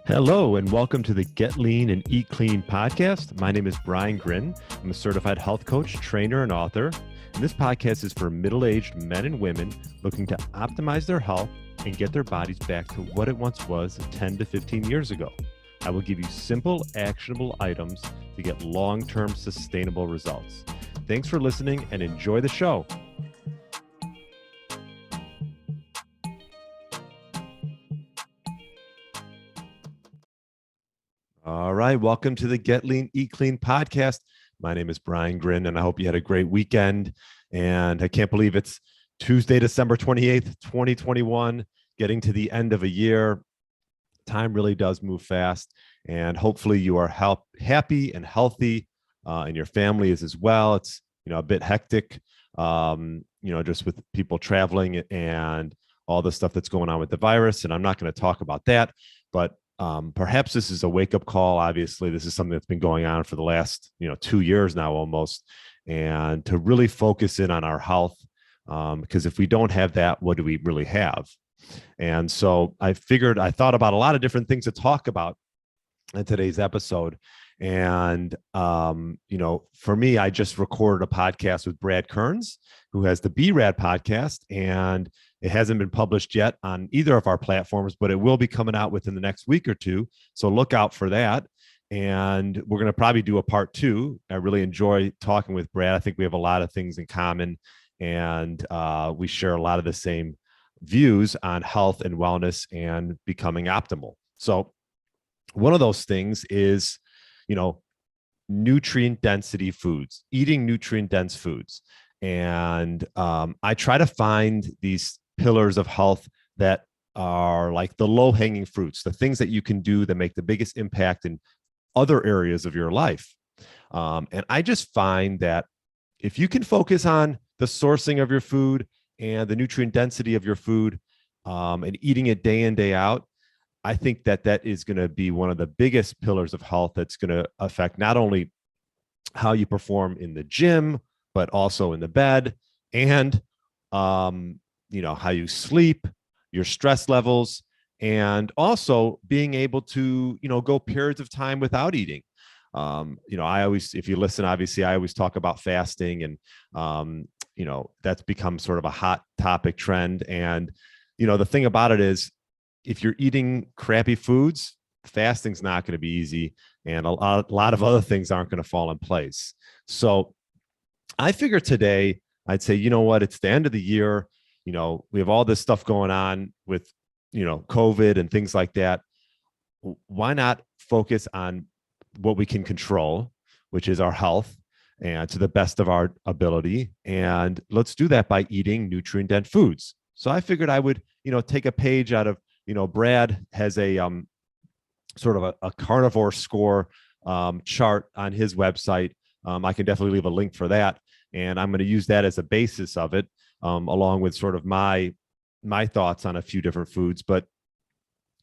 Hello, and welcome to the Get Lean and Eat Clean podcast. My name is Brian Grin. I'm a certified health coach, trainer, and author. And this podcast is for middle-aged men and women looking to optimize their health and get their bodies back to what it once was 10 to 15 years ago. I will give you simple, actionable items to get long-term sustainable results. Thanks for listening and enjoy the show. All right, welcome to the Get Lean, Eat Clean podcast. My name is Brian Grin, and I hope you had a great weekend. And I can't believe it's Tuesday, December 28th, 2021, getting to the end of a year. Time really does move fast, and hopefully you are happy and healthy, and your family is as well. It's a bit hectic, just with people traveling and all the stuff that's going on with the virus. And I'm not going to talk about that, but perhaps this is a wake-up call. Obviously, this is something that's been going on for the last 2 years now almost, and to really focus in on our health, because if we don't have that, what do we really have? And so I thought about a lot of different things to talk about in today's episode. And for me, I just recorded a podcast with Brad Kearns, who has the BRAD podcast, and it hasn't been published yet on either of our platforms, but it will be coming out within the next week or two. So look out for that. And we're going to probably do a part 2. I really enjoy talking with Brad. I think we have a lot of things in common, and we share a lot of the same views on health and wellness and becoming optimal. So one of those things is, nutrient density foods, eating nutrient dense foods. And I try to find these pillars of health that are like the low hanging fruits, the things that you can do that make the biggest impact in other areas of your life. And I just find that if you can focus on the sourcing of your food and the nutrient density of your food, and eating it day in, day out, I think that is going to be one of the biggest pillars of health that's going to affect not only how you perform in the gym, but also in the bed, and how you sleep, your stress levels, and also being able to go periods of time without eating. If you listen, obviously, I always talk about fasting, and that's become sort of a hot topic trend. And the thing about it is, if you're eating crappy foods, fasting's not going to be easy, and a lot of other things aren't going to fall in place. So I figure today I'd say, it's the end of the year. We have all this stuff going on with, COVID and things like that. Why not focus on what we can control, which is our health, and to the best of our ability. And let's do that by eating nutrient dense foods. So I figured I would, take a page out of, Brad has a sort of a carnivore score chart on his website. I can definitely leave a link for that. And I'm going to use that as a basis of it, along with sort of my thoughts on a few different foods. But,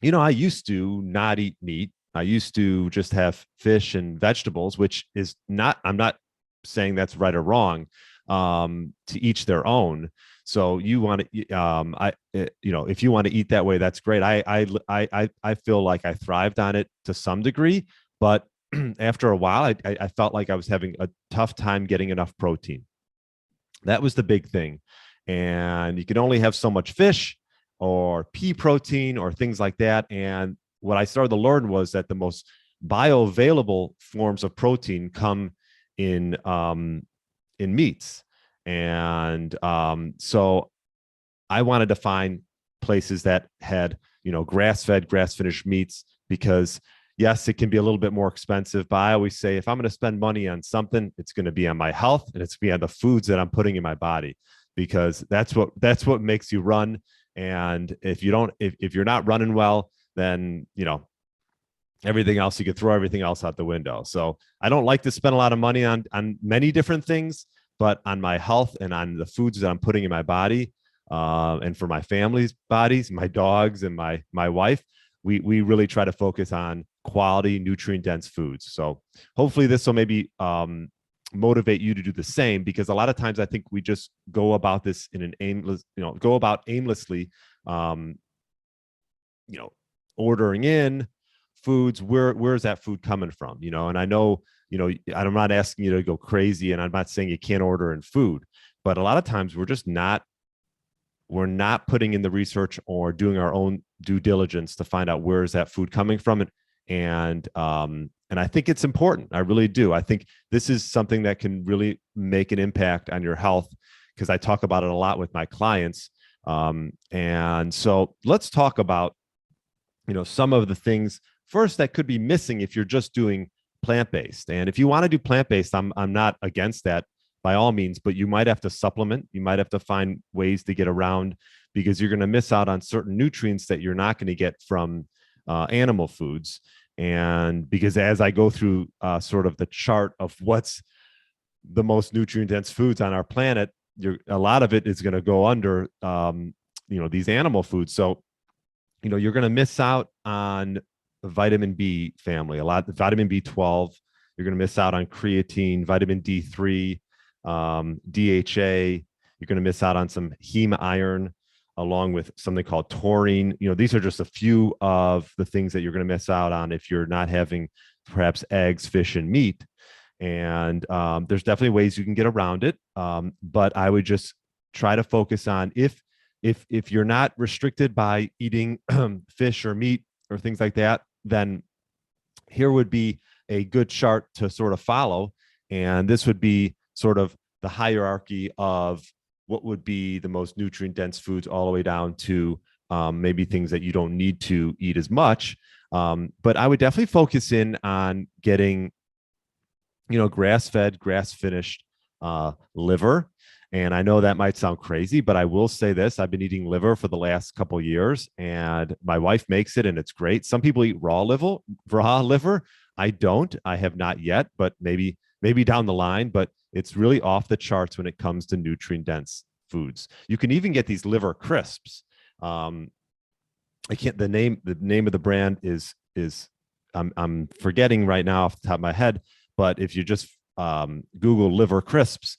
I used to not eat meat. I used to just have fish and vegetables, which is not, I'm not saying that's right or wrong, to each their own. So you want to, if you want to eat that way, that's great. I feel like I thrived on it to some degree, but after a while, I felt like I was having a tough time getting enough protein. That was the big thing. And you can only have so much fish or pea protein or things like that. And what I started to learn was that the most bioavailable forms of protein come in meats. And so I wanted to find places that had, grass-fed, grass-finished meats, because yes, it can be a little bit more expensive, but I always say, if I'm going to spend money on something, it's going to be on my health, and it's going to be on the foods that I'm putting in my body, because that's what makes you run. And if you're not running well, then, everything else, you could throw everything else out the window. So I don't like to spend a lot of money on many different things, but on my health and on the foods that I'm putting in my body, and for my family's bodies, my dogs and my wife, we really try to focus on quality, nutrient dense foods. So hopefully this will maybe motivate you to do the same, because a lot of times I think we just go about this in an aimlessly, ordering in, foods, where's that food coming from? And I know, I'm not asking you to go crazy, and I'm not saying you can't order in food, but a lot of times we're not putting in the research or doing our own due diligence to find out where is that food coming from. And I think it's important. I really do. I think this is something that can really make an impact on your health, because I talk about it a lot with my clients. And so let's talk about, some of the things first that could be missing if you're just doing plant-based. And if you want to do plant-based, I'm not against that by all means, but you might have to supplement. You might have to find ways to get around, because you're going to miss out on certain nutrients that you're not going to get from animal foods. And because as I go through sort of the chart of what's the most nutrient dense foods on our planet, a lot of it is going to go under, these animal foods. So, you're going to miss out on the vitamin B family, a lot, vitamin B12. You're going to miss out on creatine, vitamin D3, DHA. You're going to miss out on some heme iron, along with something called taurine. These are just a few of the things that you're going to miss out on if you're not having perhaps eggs, fish, and meat. And there's definitely ways you can get around it. But I would just try to focus on, if you're not restricted by eating fish or meat or things like that, then here would be a good chart to sort of follow. And this would be sort of the hierarchy of what would be the most nutrient dense foods, all the way down to maybe things that you don't need to eat as much. But I would definitely focus in on getting, grass-fed, grass-finished liver. And I know that might sound crazy, but I will say this: I've been eating liver for the last couple of years, and my wife makes it, and it's great. Some people eat raw liver. I don't. I have not yet, but maybe down the line. But it's really off the charts when it comes to nutrient dense foods. You can even get these liver crisps. I can't. The name of the brand is I'm forgetting right now off the top of my head. But if you just Google liver crisps,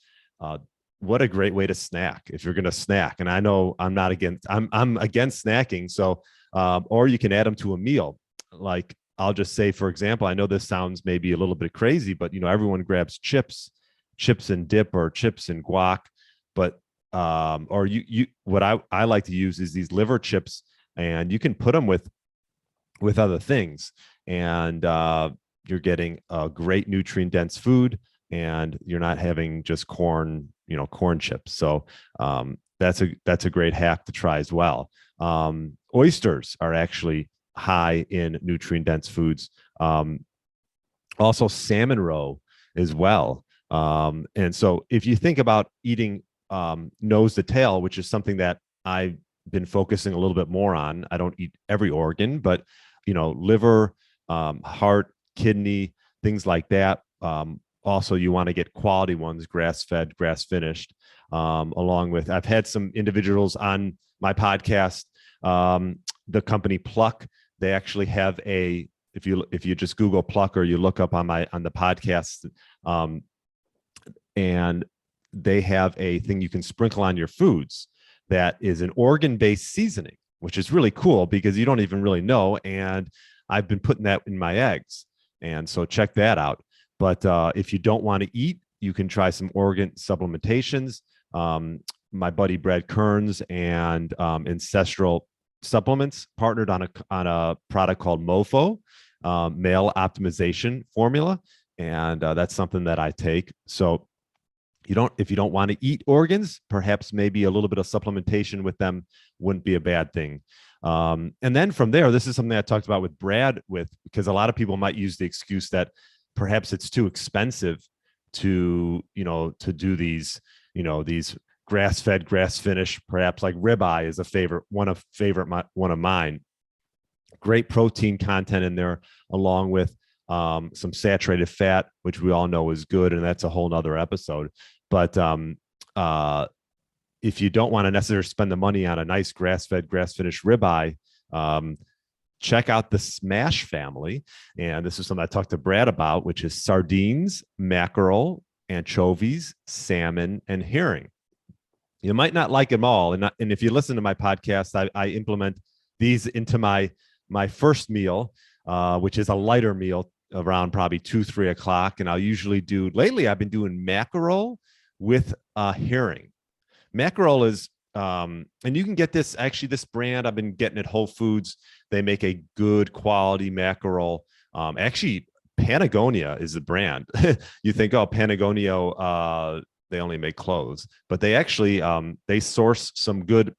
what a great way to snack if you're going to snack. And I know I'm against snacking. So, or you can add them to a meal. Like, I'll just say, for example, I know this sounds maybe a little bit crazy, but everyone grabs chips and dip, or chips and guac. But or what I like to use is these liver chips, and you can put them with other things, and you're getting a great nutrient dense food, and you're not having just corn chips. So that's a great hack to try as well. Oysters are actually high in nutrient dense foods. Also Salmon Roe as well. And so if you think about eating nose to tail, which is something that I've been focusing a little bit more on, I don't eat every organ, but liver, heart, kidney, things like that. Also, you want to get quality ones, grass-fed, grass-finished. Along with, I've had some individuals on my podcast, the company Pluck. They actually have if you just Google Pluck, or you look up on the podcast, and they have a thing you can sprinkle on your foods that is an organ-based seasoning, which is really cool because you don't even really know. And I've been putting that in my eggs, and so check that out. But if you don't want to eat, you can try some organ supplementations. My buddy Brad Kearns and Ancestral Supplements partnered on a product called MoFo, Male Optimization Formula, and that's something that I take. So if you don't want to eat organs, perhaps maybe a little bit of supplementation with them wouldn't be a bad thing. And then from there, this is something I talked about with Brad, because a lot of people might use the excuse that perhaps it's too expensive to do these grass-fed, grass-finished. Perhaps like ribeye is one of mine. Great protein content in there, along with some saturated fat, which we all know is good, and that's a whole nother episode. But if you don't want to necessarily spend the money on a nice grass-fed, grass-finished ribeye, check out the Smash family. And this is something I talked to Brad about, which is sardines, mackerel, anchovies, salmon, and herring. You might not like them all. And if you listen to my podcast, I implement these into my first meal. which is a lighter meal around probably 2, 3 o'clock. And I'll usually lately I've been doing mackerel with herring. Mackerel is, and you can get this, actually, this brand, I've been getting at Whole Foods. They make a good quality mackerel. Actually, Patagonia is the brand. You think, oh, Patagonia, they only make clothes, but they actually, they source some good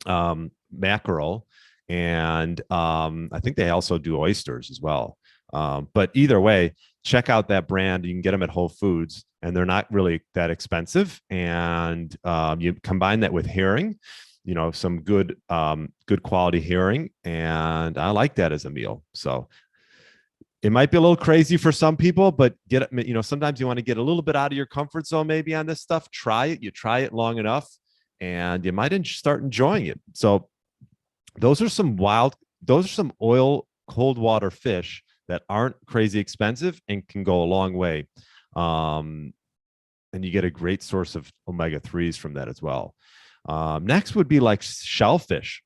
mackerel. And I think they also do oysters as well. But either way, check out that brand. You can get them at Whole Foods, and they're not really that expensive. And you combine that with herring, some good quality herring, and I like that as a meal. So it might be a little crazy for some people, but sometimes you want to get a little bit out of your comfort zone maybe on this stuff. Try it. You try it long enough, and you might start enjoying it. So those are some oil cold water fish that aren't crazy expensive and can go a long way. And you get a great source of omega-3s from that as well. Next would be like shellfish.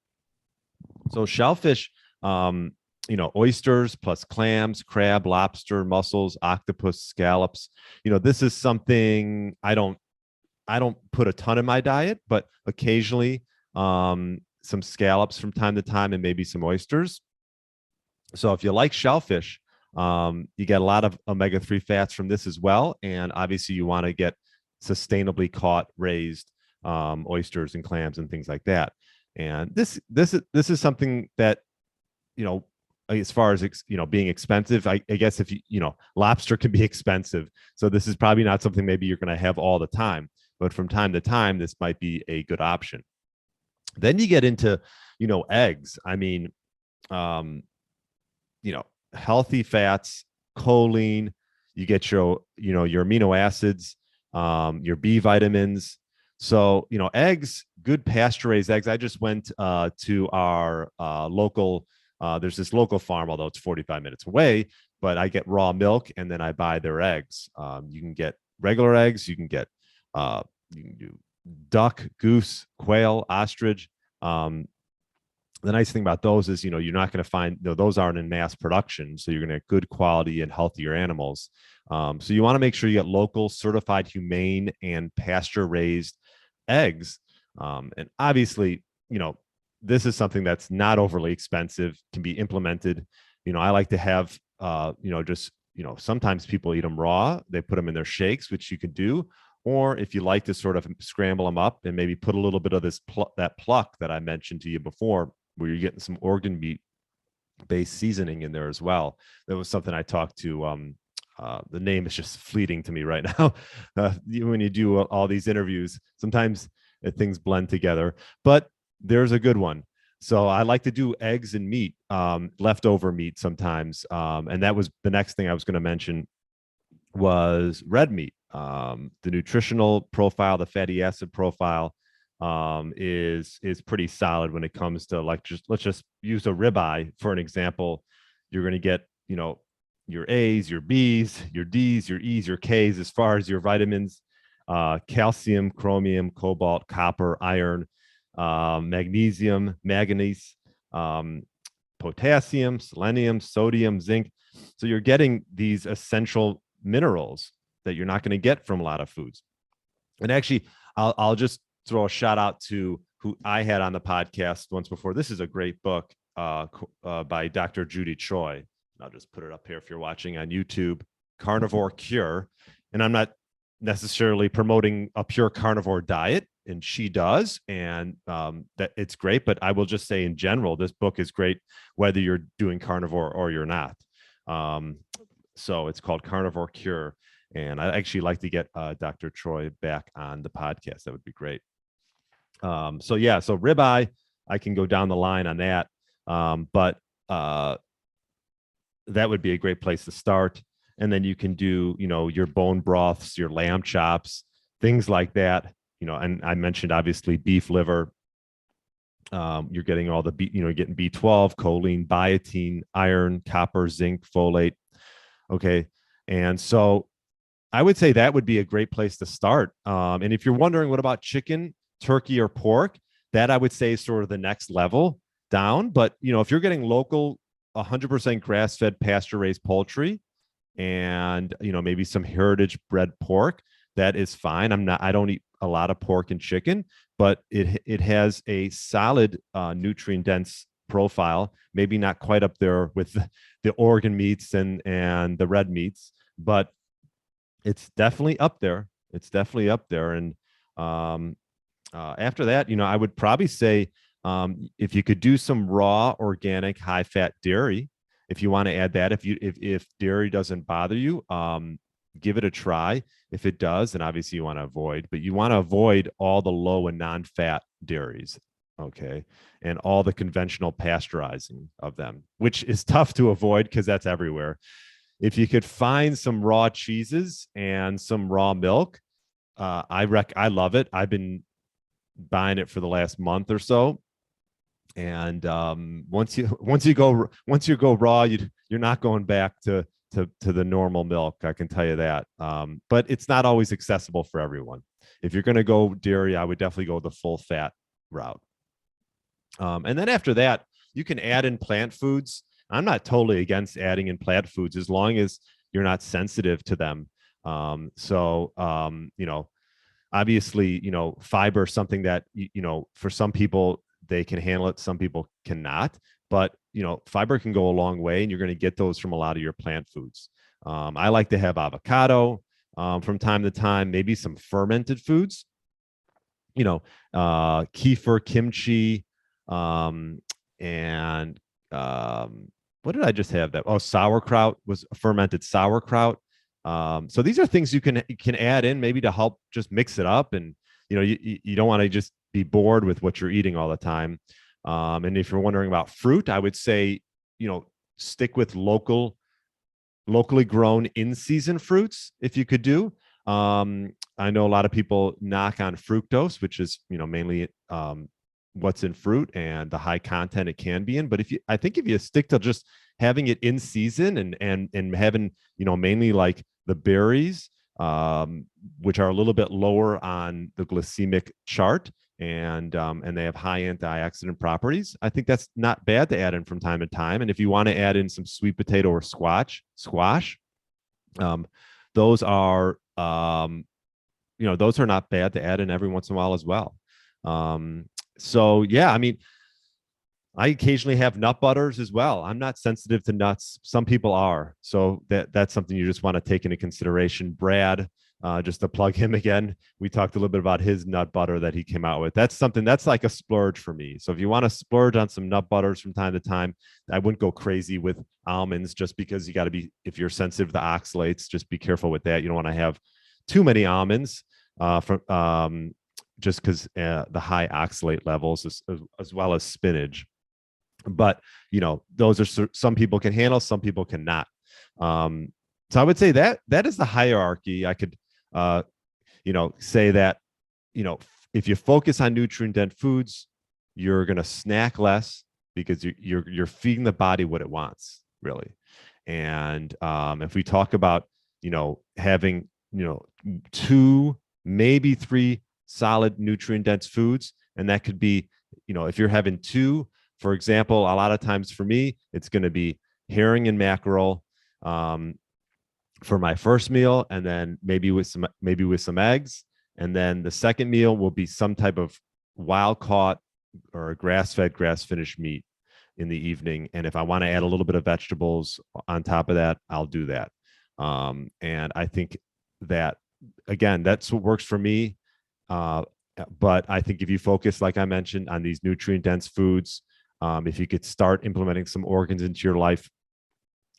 So shellfish, oysters plus clams, crab, lobster, mussels, octopus, scallops. This is something I don't put a ton in my diet, but occasionally some scallops from time to time, and maybe some oysters. So if you like shellfish, you get a lot of omega-3 fats from this as well. And obviously you want to get sustainably caught, raised oysters and clams and things like that. And this is something that, as far as, being expensive, I guess if lobster can be expensive. So this is probably not something maybe you're going to have all the time, but from time to time, this might be a good option. Then you get into, eggs. I mean, healthy fats, choline, you get your amino acids, your B vitamins. So, eggs, good pasture-raised eggs. I just went to our local, there's this local farm, although it's 45 minutes away, but I get raw milk and then I buy their eggs. You can get regular eggs. You can do duck, goose, quail, ostrich. The nice thing about those is, you're not going to find, those aren't in mass production. So you're going to get good quality and healthier animals. So you want to make sure you get local, certified, humane, and pasture-raised eggs. And obviously, this is something that's not overly expensive, can be implemented. I like to have, sometimes people eat them raw. They put them in their shakes, which you could do. Or if you like to sort of scramble them up and maybe put a little bit of that pluck that I mentioned to you before, where you're getting some organ meat based seasoning in there as well. That was something I talked to. The name is just fleeting to me right now. When you do all these interviews, sometimes things blend together, but there's a good one. So I like to do eggs and meat, leftover meat sometimes. And that was the next thing I was going to mention was red meat. The nutritional profile, the fatty acid profile, is pretty solid when it comes to, like, let's just use a ribeye for an example. You're going to get, your A's, your B's, your D's, your E's, your K's as far as your vitamins, calcium, chromium, cobalt, copper, iron, magnesium, manganese, potassium, selenium, sodium, zinc. So you're getting these essential minerals that you're not going to get from a lot of foods. And actually, I'll just throw a shout out to who I had on the podcast once before. This is a great book by Dr. Judy Choi. I'll just put it up here if you're watching on YouTube, Carnivore Cure. And I'm not necessarily promoting a pure carnivore diet, and she does, and that it's great. But I will just say in general, this book is great whether you're doing carnivore or you're not. So it's called Carnivore Cure. And I'd actually like to get Dr. Troy back on the podcast. That would be great. So ribeye, I can go down the line on that. But that would be a great place to start. And then you can do, your bone broths, your lamb chops, things like that. And I mentioned obviously beef liver. You're getting all the getting B12, choline, biotin, iron, copper, zinc, folate. Okay. And so I would say that would be a great place to start. And if you're wondering what about chicken, turkey, or pork, that I would say is sort of the next level down. But if you're getting local 100% grass-fed pasture-raised poultry and maybe some heritage bred pork, that is fine. I don't eat a lot of pork and chicken, but it has a solid nutrient dense profile, maybe not quite up there with the organ meats and the red meats, but it's definitely up there. It's definitely up there. And um, after that, I would probably say if you could do some raw, organic, high fat dairy, if you want to add that, if dairy doesn't bother you, give it a try. If it does, then obviously you want to avoid, but you want to avoid all the low and non-fat dairies, okay, and all the conventional pasteurizing of them, which is tough to avoid because that's everywhere. If you could find some raw cheeses and some raw milk, I love it. I've been buying it for the last month or so, and once you go raw, you're not going back to the normal milk. I can tell you that. But it's not always accessible for everyone. If you're going to go dairy, I would definitely go the full fat route. And then after that, you can add in plant foods. I'm not totally against adding in plant foods as long as you're not sensitive to them. Obviously, fiber is something that, for some people, they can handle it. Some people cannot. But, fiber can go a long way, and you're going to get those from a lot of your plant foods. I like to have avocado from time to time, maybe some fermented foods, kefir, kimchi, and what did I just have that? Oh, sauerkraut was fermented sauerkraut. So these are things you can add in maybe to help just mix it up. And, you don't want to just be bored with what you're eating all the time. And if you're wondering about fruit, I would say, stick with locally grown in-season fruits if you could do. I know a lot of people knock on fructose, which is, mainly what's in fruit and the high content it can be in. But I think if you stick to just having it in season and having, mainly like the berries, which are a little bit lower on the glycemic chart, and they have high antioxidant properties, I think that's not bad to add in from time to time. And if you want to add in some sweet potato or squash, those are those are not bad to add in every once in a while as well. So yeah, I mean, I occasionally have nut butters as well. I'm not sensitive to nuts. Some people are. So that's something you just want to take into consideration. Brad, just to plug him again, we talked a little bit about his nut butter that he came out with. That's something that's like a splurge for me. So if you want to splurge on some nut butters from time to time, I wouldn't go crazy with almonds just because you got to be, if you're sensitive to oxalates, just be careful with that. You don't want to have too many almonds just because the high oxalate levels as well as spinach. But those are some people can handle, some people cannot. So I would say that is the hierarchy. I could say that if you focus on nutrient dense foods, you're going to snack less because you're feeding the body what it wants, really. And if we talk about having 2, maybe 3 solid nutrient dense foods, and that could be if you're having 2. For example, a lot of times for me, it's going to be herring and mackerel for my first meal, and then maybe with some eggs, and then the second meal will be some type of wild caught or grass-fed, grass-finished meat in the evening. And if I want to add a little bit of vegetables on top of that, I'll do that. And I think that, again, that's what works for me. But I think if you focus, like I mentioned, on these nutrient dense foods, if you could start implementing some organs into your life,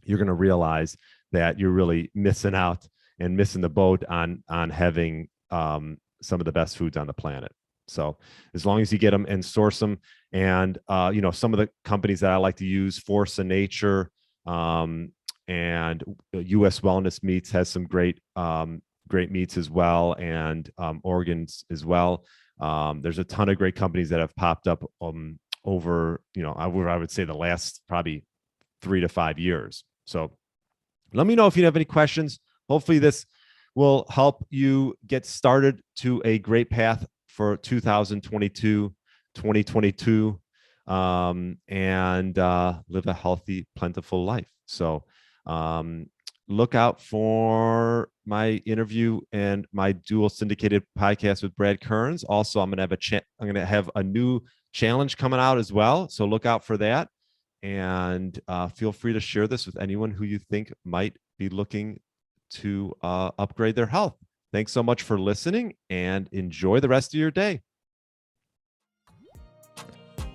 you're going to realize that you're really missing out and missing the boat on having some of the best foods on the planet. So as long as you get them and source them, and some of the companies that I like to use, Force of Nature, and US Wellness Meats has some great meats as well, and organs as well. There's a ton of great companies that have popped up over, I would say the last probably 3 to 5 years. So let me know if you have any questions. Hopefully this will help you get started to a great path for 2022. and live a healthy, plentiful life. So look out for my interview and my dual syndicated podcast with Brad Kearns. Also, I'm going to have a new challenge coming out as well. So look out for that. And feel free to share this with anyone who you think might be looking to upgrade their health. Thanks so much for listening, and enjoy the rest of your day.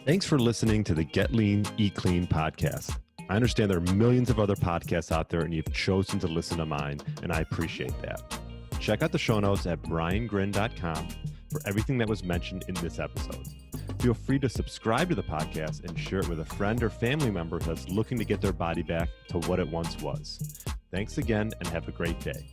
Thanks for listening to the Get Lean, Eat Clean podcast. I understand there are millions of other podcasts out there, and you've chosen to listen to mine, and I appreciate that. Check out the show notes at briangrin.com for everything that was mentioned in this episode. Feel free to subscribe to the podcast and share it with a friend or family member that's looking to get their body back to what it once was. Thanks again, and have a great day.